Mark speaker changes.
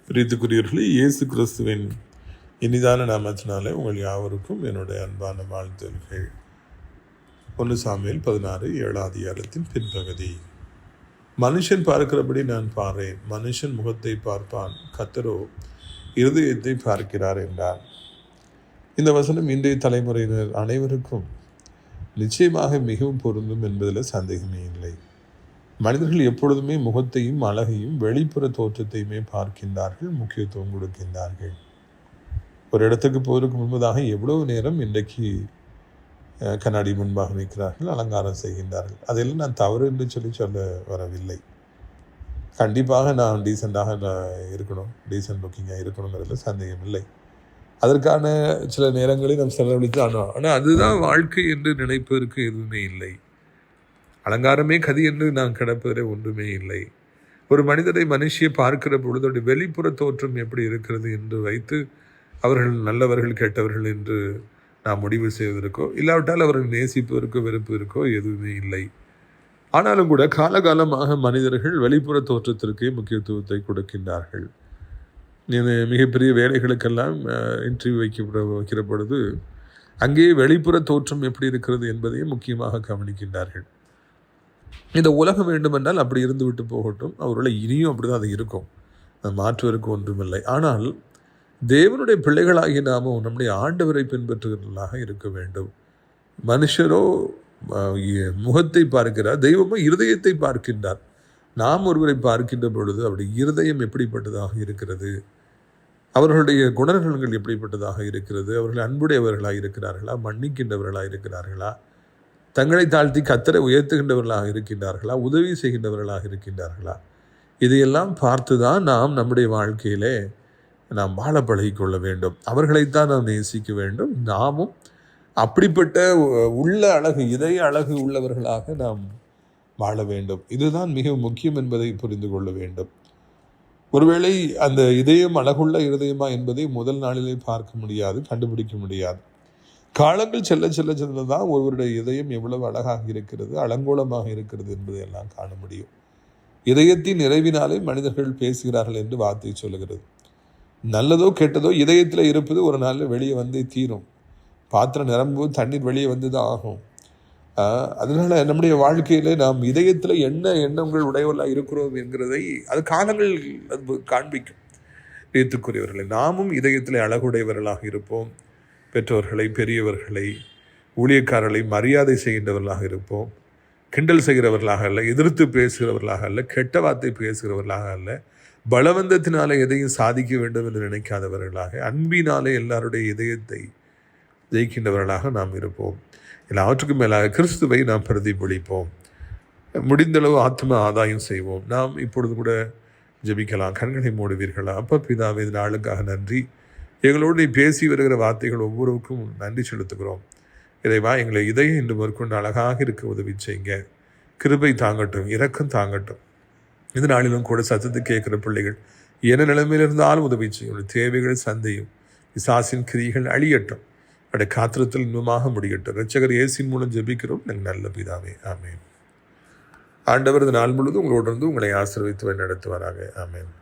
Speaker 1: பிரியத்துக்குரியவர்களே, இயேசு கிறிஸ்துவின் இனிதான நாமத்தினாலே உங்கள் யாவருக்கும் என்னுடைய அன்பான வாழ்த்துக்கள். 1 சாமுவேல் 16 7 அதிகாரத்தின் பின்பகுதி. மனுஷன் பார்க்கிறபடி நான் பாரேன், மனுஷன் முகத்தை பார்ப்பான், கர்த்தரோ இருதயத்தை பார்க்கிறார் என்றார். இந்த வசனம் இன்றைய தலைமுறையினர் அனைவருக்கும் நிச்சயமாக மிகவும் பொருந்தும் என்பதில் சந்தேகமே இல்லை. மனிதர்கள் எப்பொழுதுமே முகத்தையும் அழகையும் வெளிப்புற தோற்றத்தையுமே பார்க்கின்றார்கள், முக்கியத்துவம் கொடுக்கின்றார்கள். ஒரு இடத்துக்கு போவதற்கு முன்பதாக எவ்வளவு நேரம் இன்றைக்கு கண்ணாடி முன்பாக நிற்கிறார்கள், அலங்காரம் செய்கின்றார்கள். அதெல்லாம் நான் தவறு என்று சொல்ல வரவில்லை. கண்டிப்பாக நான் டீசெண்டாக இருக்கணும், டீசென்ட் லுக்கிங்காக இருக்கணுங்கிறதுல சந்தேகம் இல்லை. அதற்கான சில நேரங்களில் நாம் செலவழித்து ஆனால் அதுதான் வாழ்க்கை என்று நினைப்பதற்கு எதுவுமே இல்லை. அலங்காரமே கதி என்று நான் கிடப்பதே ஒன்றுமே இல்லை. ஒரு மனிதரை மனுஷியை பார்க்கிற பொழுது வெளிப்புற தோற்றம் எப்படி இருக்கிறது என்று வைத்து அவர்கள் நல்லவர்கள் கெட்டவர்கள் என்று நாம் முடிவு செய்வதற்கோ இல்லாவிட்டால் அவர்கள் நேசிப்பதற்கோ வெறுப்பதற்கோ எதுவுமே இல்லை. ஆனாலும் கூட காலகாலமாக மனிதர்கள் வெளிப்புற தோற்றத்திற்கே முக்கியத்துவத்தை கொடுக்கின்றார்கள். மிகப்பெரிய வேலைகளுக்கெல்லாம் இன்டர்வியூ வைக்கிற பொழுது அங்கே வெளிப்புற தோற்றம் எப்படி இருக்கிறது என்பதையும் முக்கியமாக கவனிக்கின்றார்கள். இந்த உலகம் வேண்டுமென்றால் அப்படி இருந்து விட்டு போகட்டும், அவர்களை இனியும் அப்படி தான் அது இருக்கும், அது மாற்றுவதற்கு ஒன்றுமில்லை. ஆனால் தேவனுடைய பிள்ளைகளாகி நாமும் நம்முடைய ஆண்டவரை பின்பற்றுகிறவர்களாக இருக்க வேண்டும். மனுஷரோ முகத்தை பார்க்கிறார், தெய்வமோ இருதயத்தை பார்க்கின்றார். நாம் ஒருவரை பார்க்கின்ற பொழுது அவருடைய இருதயம் எப்படிப்பட்டதாக இருக்கிறது, அவர்களுடைய குணநலன்கள் எப்படிப்பட்டதாக இருக்கிறது, அவர்கள் அன்புடையவர்களாக இருக்கிறார்களா, மன்னிக்கின்றவர்களாக இருக்கிறார்களா, தங்களை தாழ்த்தி கர்த்தரை உயர்த்துகின்றவர்களாக இருக்கின்றார்களா, உதவி செய்கின்றவர்களாக இருக்கின்றார்களா, இதையெல்லாம் பார்த்து தான் நாம் நம்முடைய வாழ்க்கையிலே நாம் வாழ பழகிக்கொள்ள வேண்டும். அவர்களைத்தான் நாம் நேசிக்க வேண்டும். நாமும் அப்படிப்பட்ட உள்ள அழகு, இதய அழகு உள்ளவர்களாக நாம் வாழ வேண்டும். இதுதான் மிக முக்கியம் என்பதை புரிந்து கொள்ள வேண்டும். ஒருவேளை அந்த இதயம் அழகுள்ள இருதயமா என்பதை முதல் நாளிலே பார்க்க முடியாது, கண்டுபிடிக்க முடியாது. காலங்கள் செல்ல செல்ல செல்ல தான் ஒருவருடைய இதயம் எவ்வளவு அழகாக இருக்கிறது, அலங்கோலமாக இருக்கிறது என்பதை எல்லாம் காண முடியும். இதயத்தின் நிறைவினாலே மனிதர்கள் பேசுகிறார்கள் என்று வார்த்தை சொல்லுகிறது. நல்லதோ கெட்டதோ இதயத்தில் இருப்பது ஒரு நாளில் வெளியே வந்து தீரும். பாத்திரம் நிரம்பும் தண்ணீர் வெளியே வந்து தான் ஆகும். அதனால நம்முடைய வாழ்க்கையில் நாம் இதயத்தில் என்ன எண்ணங்கள் உடையவர்களாக இருக்கிறோம் என்கிறதை அது காலங்கள் அது காண்பிக்கும். ஏற்றுக்குரியவர்களை நாமும் இதயத்தில் அழகுடையவர்களாக இருப்போம். பெற்றோர்களை, பெரியவர்களை, ஊழியக்காரர்களை மரியாதை செய்கின்றவர்களாக இருப்போம். கிண்டல் செய்கிறவர்களாக அல்ல, எதிர்த்து பேசுகிறவர்களாக அல்ல, கெட்ட வார்த்தை பேசுகிறவர்களாக அல்ல, பலவந்தத்தினாலே எதையும் சாதிக்க வேண்டும் என்று நினைக்காதவர்களாக, அன்பினாலே எல்லாருடைய இதயத்தை ஜெயிக்கின்றவர்களாக நாம் இருப்போம். எல்லாவற்றுக்கும் மேலாக கிறிஸ்துவை நாம் பிரதிபலிப்போம். முடிந்தளவு ஆத்ம ஆதாயம் செய்வோம். நாம் இப்பொழுது கூட ஜெபிக்கலாம். கண்களை மூடுவீர்களா? அப்பா பிதாவே, இந்த நாளுக்காக நன்றி. எங்களோடு நீ பேசி வருகிற வார்த்தைகள் ஒவ்வொருவருக்கும் நன்றி செலுத்துகிறோம். இறைவா, எங்களை இதயம் இன்று மேற்கொண்டு அழகாக இருக்க உதவி செய்யுங்க. கிருபை தாங்கட்டும், இரக்கம் தாங்கட்டும். இந்த நாளிலும் கூட சத்தத்தை கேட்கிற பிள்ளைகள் என்ன நிலைமையில் இருந்தாலும் உதவி செய்யும். தேவைகள் சந்தையும் பிசாசின் கிரிகள் அழியட்டும். அவருடைய காத்திரத்தில் இன்னுமாக முடியட்டும். இரட்சகர் இயேசுவின் மூலம் ஜெபிக்கிறோம் எங்கள் நல்ல பிதாவே, ஆமென். ஆண்டவர் இந்த நாள் முழுவதும் உங்களோடு இருந்து உங்களை ஆசீர்வதித்து நடத்துவாராக. ஆமென்.